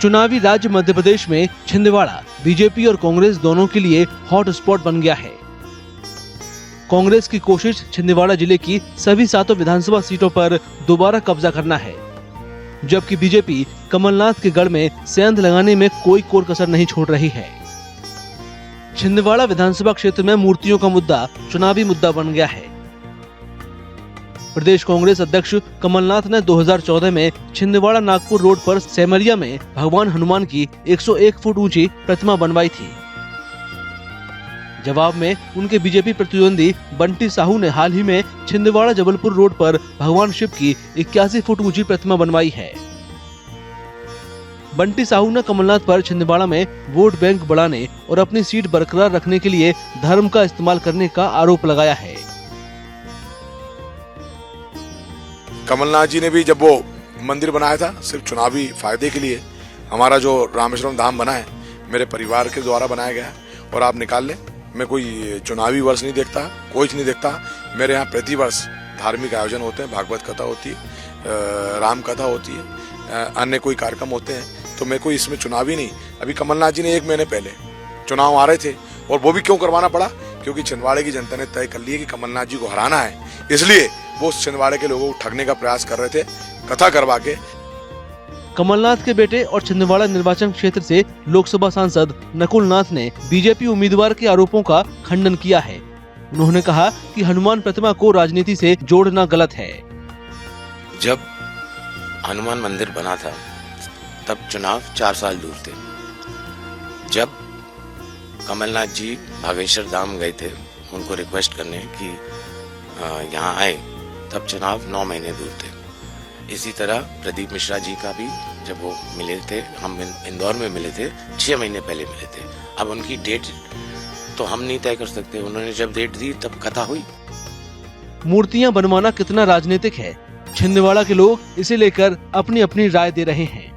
चुनावी राज्य मध्य प्रदेश में छिंदवाड़ा बीजेपी और कांग्रेस दोनों के लिए हॉट स्पॉट बन गया है। कांग्रेस की कोशिश छिंदवाड़ा जिले की सभी 7 विधानसभा सीटों पर दोबारा कब्जा करना है, जबकि बीजेपी कमलनाथ के गढ़ में सेंध लगाने में कोई कोर कसर नहीं छोड़ रही है। छिंदवाड़ा विधानसभा क्षेत्र में मूर्तियों का मुद्दा चुनावी मुद्दा बन गया है। प्रदेश कांग्रेस अध्यक्ष कमलनाथ ने 2014 में छिंदवाड़ा नागपुर रोड पर सेमरिया में भगवान हनुमान की 101 फुट ऊंची प्रतिमा बनवाई थी। जवाब में उनके बीजेपी प्रतिद्वंदी बंटी साहू ने हाल ही में छिंदवाड़ा जबलपुर रोड पर भगवान शिव की 81 फुट ऊंची प्रतिमा बनवाई है। बंटी साहू ने कमलनाथ पर छिंदवाड़ा में वोट बैंक बढ़ाने और अपनी सीट बरकरार रखने के लिए धर्म का इस्तेमाल करने का आरोप लगाया है। कमलनाथ जी ने भी जब वो मंदिर बनाया था सिर्फ चुनावी फायदे के लिए, हमारा जो रामेश्वरम धाम बना है मेरे परिवार के द्वारा बनाया गया है, और आप निकाल लें, मैं कोई चुनावी वर्ष नहीं देखता, कोई नहीं देखता। मेरे यहाँ प्रति वर्ष धार्मिक आयोजन होते हैं, भागवत कथा होती है, राम कथा होती है, अन्य कोई कार्यक्रम होते हैं, तो मैं कोई इसमें चुनावी नहीं। अभी कमलनाथ जी ने 1 महीने पहले चुनाव आ रहे थे, और वो भी क्यों करवाना पड़ा, क्योंकि छिंदवाड़े की जनता ने तय कर लिया कि कमलनाथ जी को हराना है, इसलिए वो छिंदवाड़े के लोगों को ठगने का प्रयास कर रहे थे कथा करवा के। कमलनाथ के बेटे और छिंदवाड़ा निर्वाचन क्षेत्र से लोकसभा सांसद नकुल नाथ ने बीजेपी उम्मीदवार के आरोपों का खंडन किया है। उन्होंने कहा कि हनुमान प्रतिमा को राजनीति से जोड़ना गलत है। जब हनुमान मंदिर बना था तब चुनाव 4 साल दूर थे। जब कमलनाथ जी बागेश्वर धाम गए थे उनको रिक्वेस्ट करने कि यहाँ आए, तब चुनाव 9 महीने दूर थे। इसी तरह प्रदीप मिश्रा जी का भी जब वो मिले थे, हम इंदौर में मिले थे, 6 महीने पहले मिले थे। अब उनकी डेट तो हम नहीं तय कर सकते, उन्होंने जब डेट दी तब कथा हुई। मूर्तियां बनवाना कितना राजनीतिक है, छिंदवाड़ा के लोग इसे लेकर अपनी अपनी राय दे रहे हैं।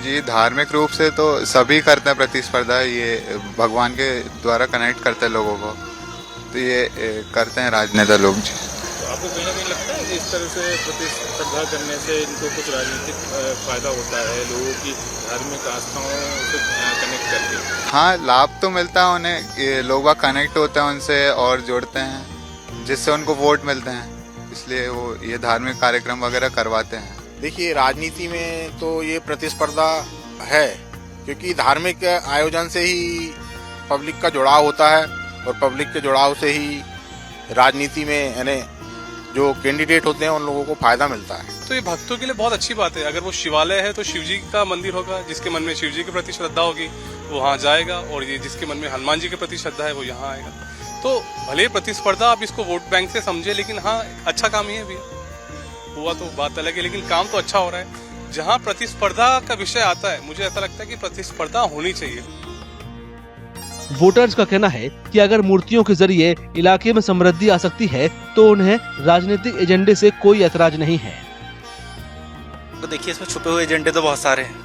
जी, धार्मिक रूप से तो सभी करते हैं प्रतिस्पर्धा, ये भगवान के द्वारा कनेक्ट करते हैं लोगों को, तो ये करते हैं राजनेता लोग जी। तो आपको कहीं ना कहीं लगता है कि इस तरह से प्रतिस्पर्धा करने से इनको कुछ राजनीतिक फायदा होता है, लोगों की धार्मिक आस्थाओं से कनेक्ट करके? हाँ, लाभ तो मिलता है उन्हें, लोग कनेक्ट होते हैं उनसे और जुड़ते हैं, जिससे उनको वोट मिलते हैं, इसलिए वो ये धार्मिक कार्यक्रम वगैरह करवाते हैं। देखिए, राजनीति में तो ये प्रतिस्पर्धा है, क्योंकि धार्मिक आयोजन से ही पब्लिक का जुड़ाव होता है, और पब्लिक के जुड़ाव से ही राजनीति में यानी जो कैंडिडेट होते हैं उन लोगों को फायदा मिलता है। तो ये भक्तों के लिए बहुत अच्छी बात है। अगर वो शिवालय है तो शिव जी का मंदिर होगा, जिसके मन में शिव जी के प्रति श्रद्धा होगी वो वहाँ जाएगा, और ये जिसके मन में हनुमान जी के प्रति श्रद्धा है वो यहाँ आएगा। तो भले प्रतिस्पर्धा आप इसको वोट बैंक से समझे, लेकिन हाँ, अच्छा काम ही है भैया, हुआ तो बात अलग है, लेकिन काम तो अच्छा हो रहा है। जहाँ प्रतिस्पर्धा का विषय आता है, मुझे ऐसा लगता है कि प्रतिस्पर्धा होनी चाहिए। वोटर्स का कहना है कि अगर मूर्तियों के जरिए इलाके में समृद्धि आ सकती है तो उन्हें राजनीतिक एजेंडे से कोई ऐतराज नहीं है। तो देखिए, इसमें छुपे हुए एजेंडे तो बहुत सारे हैं,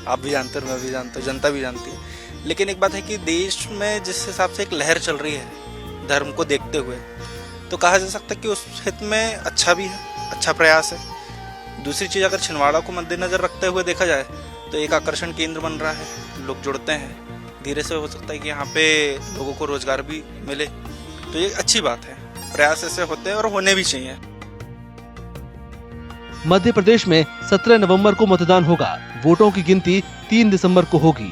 आप भी जानते हो, मैं भी जानता हूँ, जनता भी जानती है। लेकिन एक बात है कि देश में जिस हिसाब से एक लहर चल रही है धर्म को देखते हुए, तो कहा जा सकता है कि उस हित में अच्छा भी है, अच्छा प्रयास है। दूसरी चीज़, अगर छिंदवाड़ा को मद्देनजर रखते हुए देखा जाए तो एक आकर्षण केंद्र बन रहा है, लोग जुड़ते हैं, धीरे से हो सकता है कि यहाँ पे लोगों को रोजगार भी मिले, तो ये अच्छी बात है। प्रयास ऐसे होते हैं और होने भी चाहिए। मध्य प्रदेश में 17 नवंबर को मतदान होगा। वोटों की गिनती 3 दिसंबर को होगी।